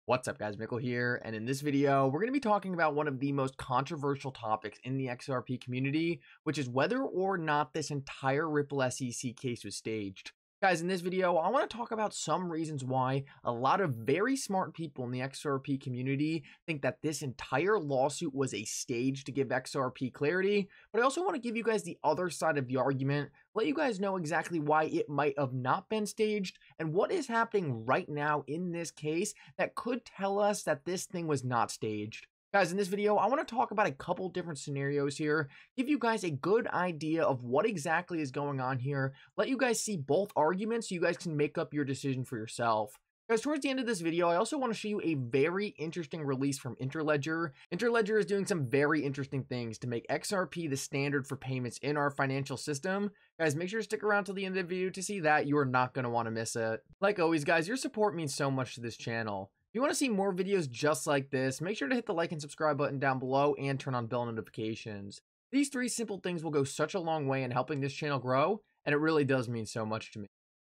What's up guys, Mickle here, and in this video, we're going to be talking about one of the most controversial topics in the XRP community, which is whether or not this entire Ripple SEC case was staged. Guys, in this video, I want to talk about some reasons why a lot of very smart people in the XRP community think that this entire lawsuit was a stage to give XRP clarity, but I also want to give you guys the other side of the argument, let you guys know exactly why it might have not been staged, and what is happening right now in this case that could tell us that this thing was not staged. Guys, in this video, I want to talk about a couple different scenarios here, give you guys a good idea of what exactly is going on here, let you guys see both arguments so you guys can make up your decision for yourself. Guys, towards the end of this video, I also want to show you a very interesting release from Interledger. Interledger is doing some very interesting things to make XRP the standard for payments in our financial system. Guys, make sure to stick around till the end of the video to see that. You are not going to want to miss it. Like always, guys, your support means so much to this channel. If you want to see more videos just like this, make sure to hit the like and subscribe button down below and turn on bell notifications. These three simple things will go such a long way in helping this channel grow, and it really does mean so much to me.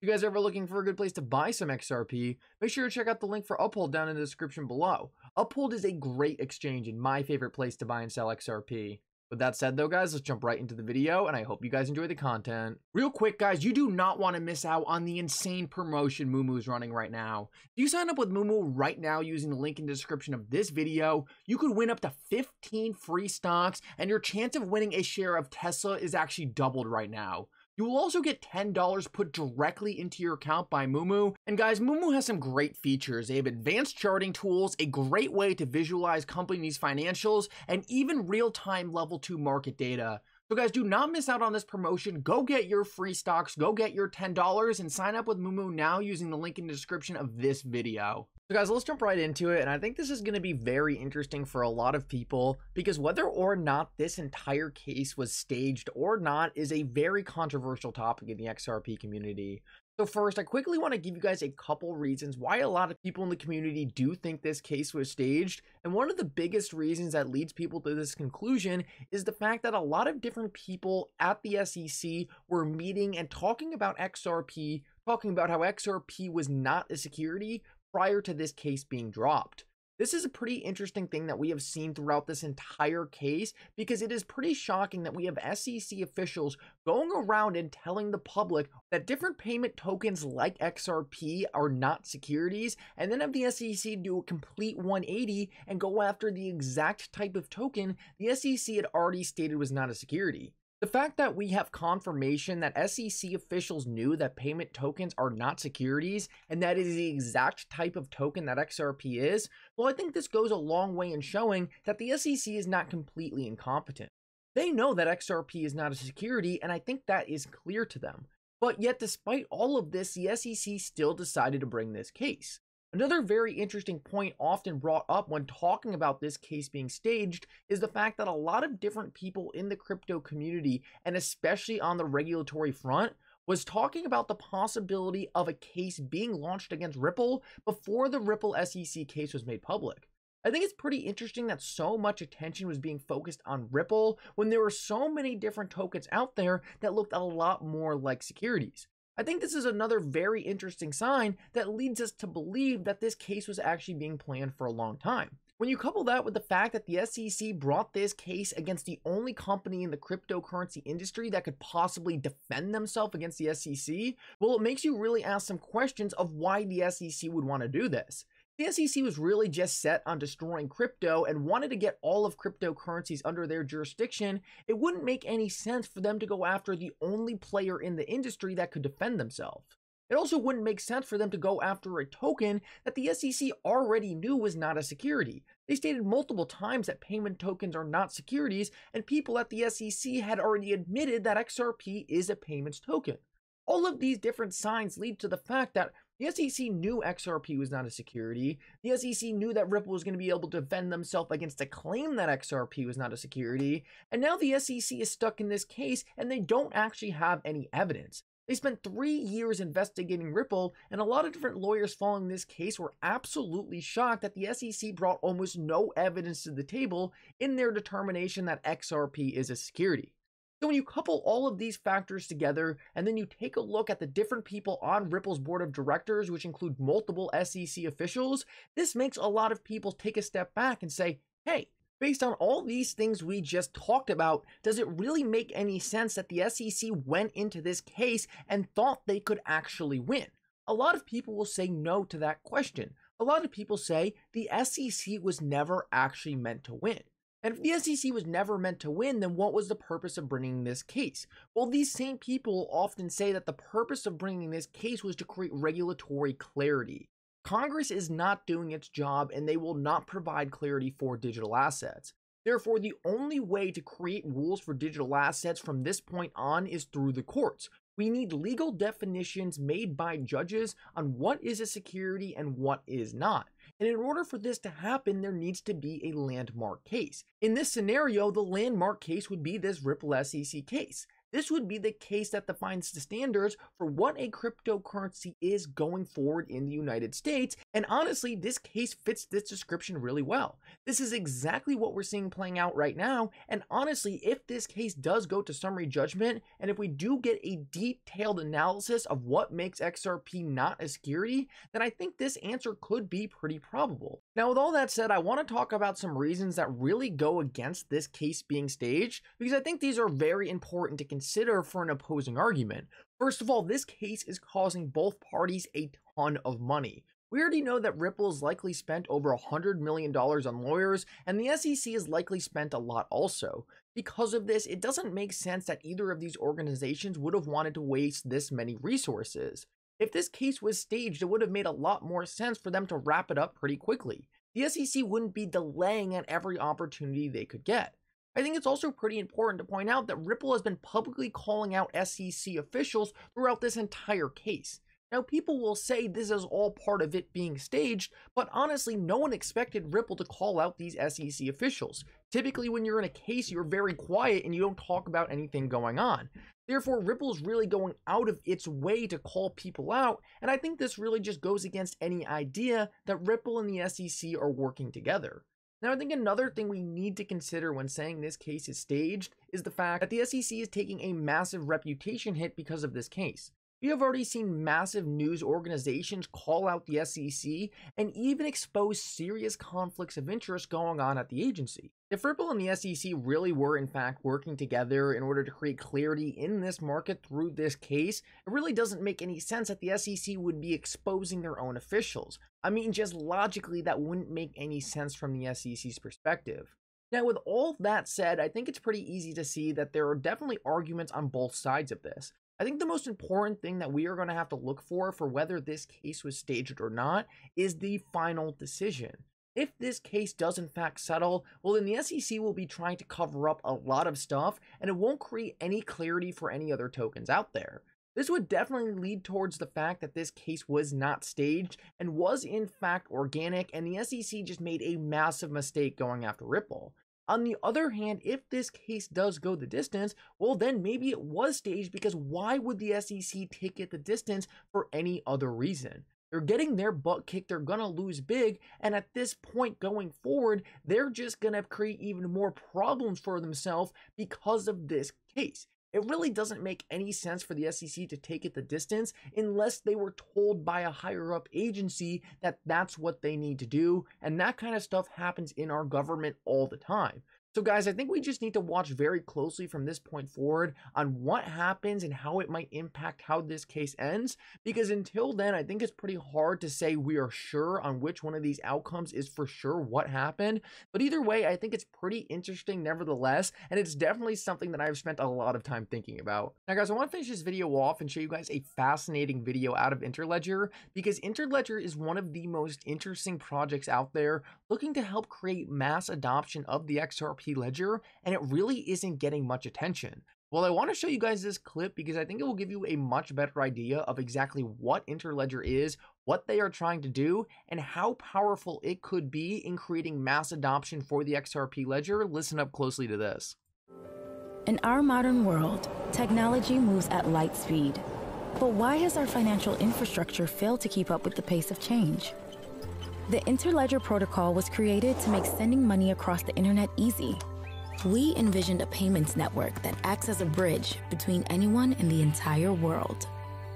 If you guys are ever looking for a good place to buy some XRP, make sure to check out the link for Uphold down in the description below. Uphold is a great exchange and my favorite place to buy and sell XRP. With that said though guys, let's jump right into the video and I hope you guys enjoy the content. Real quick guys, you do not want to miss out on the insane promotion MooMoo is running right now. If you sign up with MooMoo right now using the link in the description of this video, you could win up to 15 free stocks and your chance of winning a share of Tesla is actually doubled right now. You will also get $10 put directly into your account by MooMoo. And guys, MooMoo has some great features. They have advanced charting tools, a great way to visualize companies' financials, and even real-time level 2 market data. So guys, do not miss out on this promotion. Go get your free stocks, go get your $10, and sign up with MooMoo now using the link in the description of this video. So guys, let's jump right into it, and I think this is going to be very interesting for a lot of people because whether or not this entire case was staged or not is a very controversial topic in the XRP community. So first, I quickly want to give you guys a couple reasons why a lot of people in the community do think this case was staged, and one of the biggest reasons that leads people to this conclusion is the fact that a lot of different people at the SEC were meeting and talking about XRP, talking about how XRP was not a security prior to this case being dropped. This is a pretty interesting thing that we have seen throughout this entire case because it is pretty shocking that we have SEC officials going around and telling the public that different payment tokens like XRP are not securities, and then have the SEC do a complete 180 and go after the exact type of token the SEC had already stated was not a security. The fact that we have confirmation that SEC officials knew that payment tokens are not securities and that is the exact type of token that XRP is, well, I think this goes a long way in showing that the SEC is not completely incompetent. They know that XRP is not a security, and I think that is clear to them. But yet, despite all of this, the SEC still decided to bring this case. Another very interesting point often brought up when talking about this case being staged is the fact that a lot of different people in the crypto community, and especially on the regulatory front, was talking about the possibility of a case being launched against Ripple before the Ripple SEC case was made public. I think it's pretty interesting that so much attention was being focused on Ripple when there were so many different tokens out there that looked a lot more like securities. I think this is another very interesting sign that leads us to believe that this case was actually being planned for a long time. When you couple that with the fact that the SEC brought this case against the only company in the cryptocurrency industry that could possibly defend themselves against the SEC, well, it makes you really ask some questions of why the SEC would want to do this. The SEC was really just set on destroying crypto and wanted to get all of cryptocurrencies under their jurisdiction. It wouldn't make any sense for them to go after the only player in the industry that could defend themselves. It also wouldn't make sense for them to go after a token that the SEC already knew was not a security. They stated multiple times that payment tokens are not securities, and people at the SEC had already admitted that XRP is a payments token. All of these different signs lead to the fact that the SEC knew XRP was not a security. The SEC knew that Ripple was going to be able to defend themselves against a claim that XRP was not a security. And now the SEC is stuck in this case and they don't actually have any evidence. They spent 3 years investigating Ripple, and a lot of different lawyers following this case were absolutely shocked that the SEC brought almost no evidence to the table in their determination that XRP is a security. So when you couple all of these factors together, and then you take a look at the different people on Ripple's board of directors, which include multiple SEC officials, this makes a lot of people take a step back and say, hey, based on all these things we just talked about, does it really make any sense that the SEC went into this case and thought they could actually win? A lot of people will say no to that question. A lot of people say the SEC was never actually meant to win. And if the SEC was never meant to win, then what was the purpose of bringing this case? Well, these same people often say that the purpose of bringing this case was to create regulatory clarity. Congress is not doing its job, and they will not provide clarity for digital assets. Therefore, the only way to create rules for digital assets from this point on is through the courts. We need legal definitions made by judges on what is a security and what is not. And in order for this to happen, there needs to be a landmark case. In this scenario, the landmark case would be this Ripple SEC case. This would be the case that defines the standards for what a cryptocurrency is going forward in the United States. And honestly, this case fits this description really well. This is exactly what we're seeing playing out right now. And honestly, if this case does go to summary judgment, and if we do get a detailed analysis of what makes XRP not a security, then I think this answer could be pretty probable. Now, with all that said, I want to talk about some reasons that really go against this case being staged, because I think these are very important to consider for an opposing argument. First of all, this case is causing both parties a ton of money. We already know that Ripple has likely spent over $100 million on lawyers, and the SEC has likely spent a lot also. Because of this, it doesn't make sense that either of these organizations would have wanted to waste this many resources. If this case was staged, it would have made a lot more sense for them to wrap it up pretty quickly. The SEC wouldn't be delaying at every opportunity they could get. I think it's also pretty important to point out that Ripple has been publicly calling out SEC officials throughout this entire case. Now, people will say this is all part of it being staged, but honestly, no one expected Ripple to call out these SEC officials. Typically, when you're in a case, you're very quiet and you don't talk about anything going on. Therefore, Ripple is really going out of its way to call people out, and I think this really just goes against any idea that Ripple and the SEC are working together. Now, I think another thing we need to consider when saying this case is staged is the fact that the SEC is taking a massive reputation hit because of this case. We have already seen massive news organizations call out the SEC and even expose serious conflicts of interest going on at the agency. If Ripple and the SEC really were in fact working together in order to create clarity in this market through this case, it really doesn't make any sense that the SEC would be exposing their own officials. I mean, just logically, that wouldn't make any sense from the SEC's perspective. Now, with all that said, I think it's pretty easy to see that there are definitely arguments on both sides of this. I think the most important thing that we are going to have to look for whether this case was staged or not is the final decision. If this case does in fact settle, well then the SEC will be trying to cover up a lot of stuff and it won't create any clarity for any other tokens out there. This would definitely lead towards the fact that this case was not staged and was in fact organic, and the SEC just made a massive mistake going after Ripple. On the other hand, if this case does go the distance, well then maybe it was staged, because why would the SEC take it the distance for any other reason? They're getting their butt kicked, they're gonna lose big, and at this point going forward, they're just gonna create even more problems for themselves because of this case. It really doesn't make any sense for the SEC to take it the distance unless they were told by a higher up agency that that's what they need to do, and that kind of stuff happens in our government all the time. So guys, I think we just need to watch very closely from this point forward on what happens and how it might impact how this case ends, because until then, I think it's pretty hard to say we are sure on which one of these outcomes is for sure what happened. But either way, I think it's pretty interesting nevertheless, and it's definitely something that I've spent a lot of time thinking about. Now guys, I want to finish this video off and show you guys a fascinating video out of Interledger, because Interledger is one of the most interesting projects out there looking to help create mass adoption of the XRP ledger, and it really isn't getting much attention. Well, I want to show you guys this clip because I think it will give you a much better idea of exactly what Interledger is, what they are trying to do, and how powerful it could be in creating mass adoption for the XRP ledger. Listen up closely to this. In our modern world, technology moves at light speed. But why has our financial infrastructure failed to keep up with the pace of change? The Interledger protocol was created to make sending money across the internet easy. We envisioned a payments network that acts as a bridge between anyone and the entire world.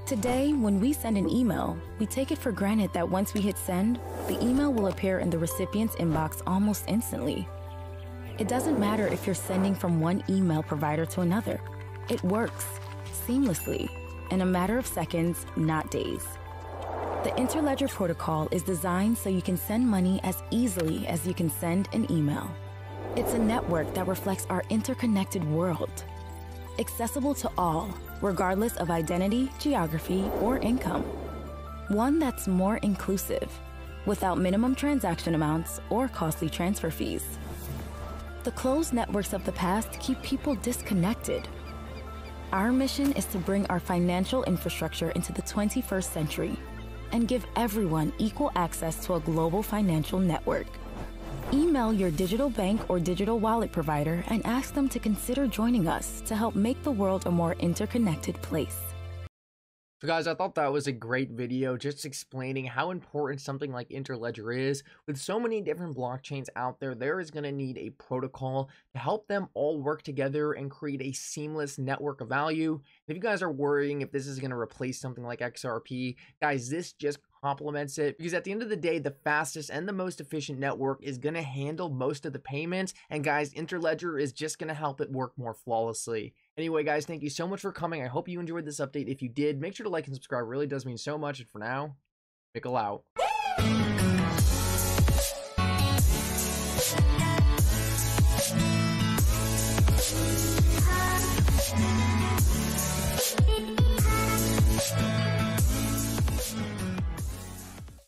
Today, when we send an email, we take it for granted that once we hit send, the email will appear in the recipient's inbox almost instantly. It doesn't matter if you're sending from one email provider to another. It works seamlessly in a matter of seconds, not days. The Interledger protocol is designed so you can send money as easily as you can send an email. It's a network that reflects our interconnected world, accessible to all, regardless of identity, geography, or income. One that's more inclusive, without minimum transaction amounts or costly transfer fees. The closed networks of the past keep people disconnected. Our mission is to bring our financial infrastructure into the 21st century and give everyone equal access to a global financial network. Email your digital bank or digital wallet provider and ask them to consider joining us to help make the world a more interconnected place. So guys, I thought that was a great video just explaining how important something like Interledger is. With so many different blockchains out there, there is going to need a protocol to help them all work together and create a seamless network of value. If you guys are worrying if this is going to replace something like XRP, guys, this just complements it, because at the end of the day, the fastest and the most efficient network is going to handle most of the payments, and guys, Interledger is just going to help it work more flawlessly. Anyway, guys, thank you so much for coming. I hope you enjoyed this update. If you did, make sure to like and subscribe. It really does mean so much. And for now, Mickle out.